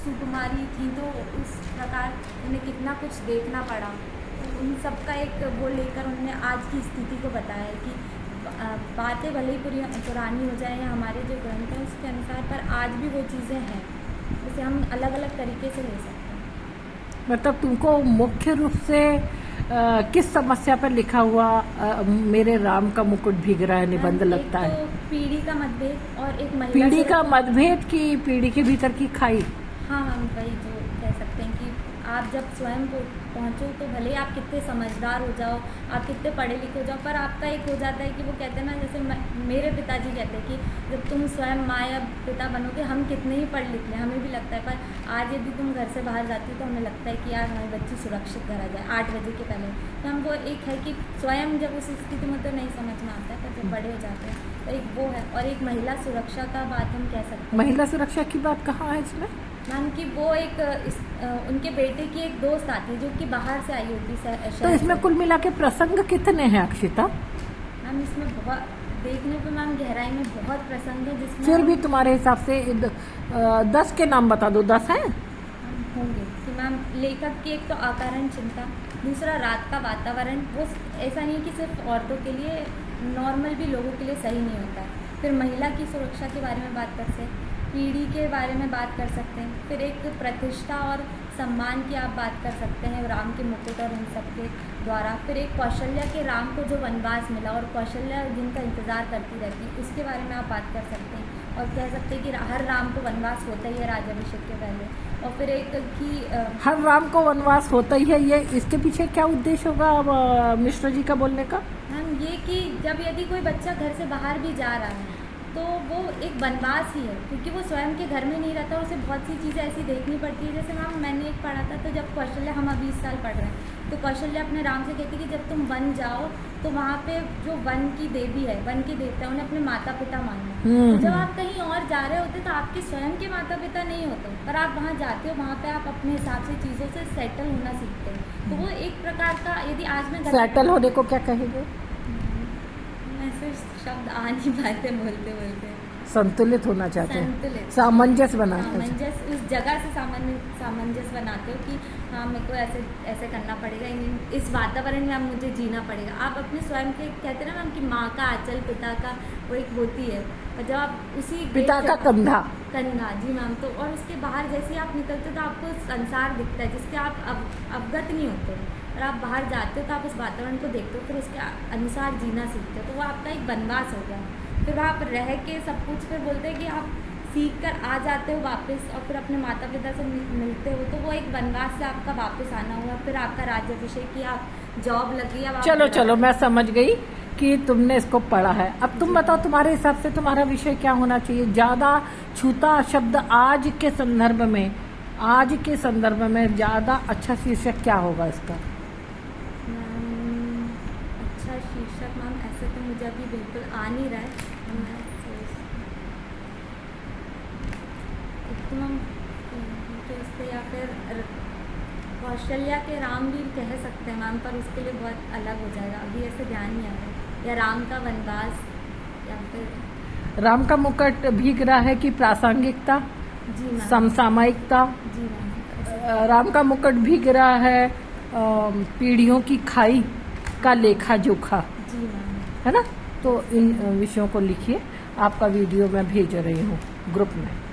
सुकुमारी थी, तो उस प्रकार उन्हें कितना कुछ देखना पड़ा। उन सब का एक वो लेकर उन्होंने आज की स्थिति को बताया है कि बातें भले ही पुरानी हो जाए या हमारे जो ग्रंथ हैं उसके अनुसार, पर आज भी वो चीज़ें हैं, उसे हम अलग अलग तरीके से ले सकते हैं। मतलब तुमको मुख्य रूप से किस समस्या पर लिखा हुआ मेरे राम का मुकुट भीग रहा है निबंध लगता है? तो पीढ़ी का मतभेद और एक महिला पीढ़ी का मतभेद की पीढ़ी के भीतर की खाई। हाँ, हम वही जो कह सकते हैं कि आप जब स्वयं को पहुँचो तो भले ही आप कितने समझदार हो जाओ, आप कितने पढ़े लिखे हो जाओ, पर आपका एक हो जाता है कि वो कहते हैं ना, जैसे मेरे पिताजी कहते हैं कि जब तुम स्वयं माँ या पिता बनोगे, हम कितने ही पढ़ लिख लें हमें भी लगता है, पर आज यदि तुम घर से बाहर जाती हो तो हमें लगता है कि यार हमारी बच्ची सुरक्षित घर आ जाए 8 बजे के पहले। तो हमको एक है कि स्वयं जब उस स्थिति में तो नहीं समझ में आता है, पर जब बड़े हो जाते हैं तो एक वो है। और एक महिला सुरक्षा का बात हम कह सकते हैं। महिला सुरक्षा की बात कहाँ है इसमें? मैम कि वो एक उनके बेटे की एक दोस्त आती है जो कि बाहर से आई होती है। तो इसमें कुल मिला के प्रसंग कितने हैं अक्षिता? मैम इसमें बहुत देखने पे मैम गहराई में बहुत प्रसंग है, जिसमें फिर भी तुम्हारे हिसाब से 10 के नाम बता दो। 10 हैं होंगे कि मैम लेखक की एक तो अकारण चिंता, दूसरा रात का वातावरण, वो ऐसा नहीं कि सिर्फ औरतों के लिए, नॉर्मल भी लोगों के लिए सही नहीं होता है। फिर महिला की सुरक्षा के बारे में बात कर सकते हैं, पीढ़ी के बारे में बात कर सकते हैं, फिर एक प्रतिष्ठा और सम्मान की आप बात कर सकते हैं राम के मुकुट और इन सब के द्वारा। फिर एक कौशल्या के राम को जो वनवास मिला और कौशल्या जिनका इंतज़ार करती रहती, उसके बारे में आप बात कर सकते हैं। और कह सकते हैं कि हर राम को वनवास होता ही है राज्याभिषेक के पहले। और फिर एक कि हर राम को वनवास होता ही है, ये इसके पीछे क्या उद्देश्य होगा अब मिश्रा जी का बोलने का? हम ये कि जब यदि कोई बच्चा घर से बाहर भी जा रहा है तो वो एक वनवास ही है, क्योंकि वो स्वयं के घर में नहीं रहता और उसे बहुत सी चीज़ें ऐसी देखनी पड़ती है। जैसे मैम मैंने एक पढ़ा था, तो जब कौशल्या, हम अभी 20 साल पढ़ रहे हैं, तो कौशल्या अपने राम से कहती कि जब तुम वन जाओ तो वहाँ पे जो वन की देवी है, वन के देवता, उन्हें अपने माता पिता मानना। तो जब आप कहीं और जा रहे होते तो आपके स्वयं के माता पिता नहीं होते, पर आप वहाँ जाते हो, वहाँ पे आप अपने हिसाब से चीज़ों से सेटल होना सीखते हैं। तो वो एक प्रकार का, यदि आज मैं सेटल होने को क्या कहेंगे? शब्द आ नहीं पाते बोलते बोलते। संतुलित होना चाहते हैं, संतुलित, सामंजस्य बनाते हैं। सामंजस्य, उस जगह से सामंजस्य बनाते हो कि हाँ मेरे को ऐसे ऐसे करना पड़ेगा, इस वातावरण में अब मुझे जीना पड़ेगा। आप अपने स्वयं के कहते हैं ना मैम कि माँ का आंचल, पिता का वो एक होती है, और जब आप उसी पिता का कंधा जी मैम, तो और उसके बाहर जैसे आप निकलते हो तो आपको संसार दिखता है जिसके आप अवगत नहीं होते, और आप बाहर जाते हो तो आप उस वातावरण को देखते हो, फिर उसके अनुसार जीना सीखते हो। तो वो आपका एक वनवास हो गया। फिर आप रह के सब कुछ, फिर बोलते हैं कि आप सीख कर आ जाते हो वापस और फिर अपने माता पिता से मिलते हो, तो वो एक वनवास से आपका वापस आना हुआ। फिर आपका राज्याभिषेक की, आप जॉब लगी। अब चलो मैं समझ गई कि तुमने इसको पढ़ा है। अब तुम बताओ तुम्हारे हिसाब से तुम्हारा विषय क्या होना चाहिए? ज्यादा छूता शब्द आज के संदर्भ में ज्यादा अच्छा शीर्षक क्या होगा इसका? अच्छा शीर्षक मैम ऐसे तो मुझे अभी बिल्कुल आ नहीं रहा है। या फिर कौशल्या के राम भी कह सकते हैं मैम, पर उसके लिए बहुत अलग हो जाएगा, अभी ऐसे ध्यान नहीं आ रहा। या राम का वनवास, या फिर राम का मुकुट भीग रहा है कि प्रासंगिकता, जी मैम, समसामयिकता। जी मैम, राम का मुकुट भीग रहा है पीढ़ियों की खाई का लेखा जोखा, जी मैम, है ना? तो इन विषयों को लिखिए। आपका वीडियो मैं भेज रही हूँ ग्रुप में।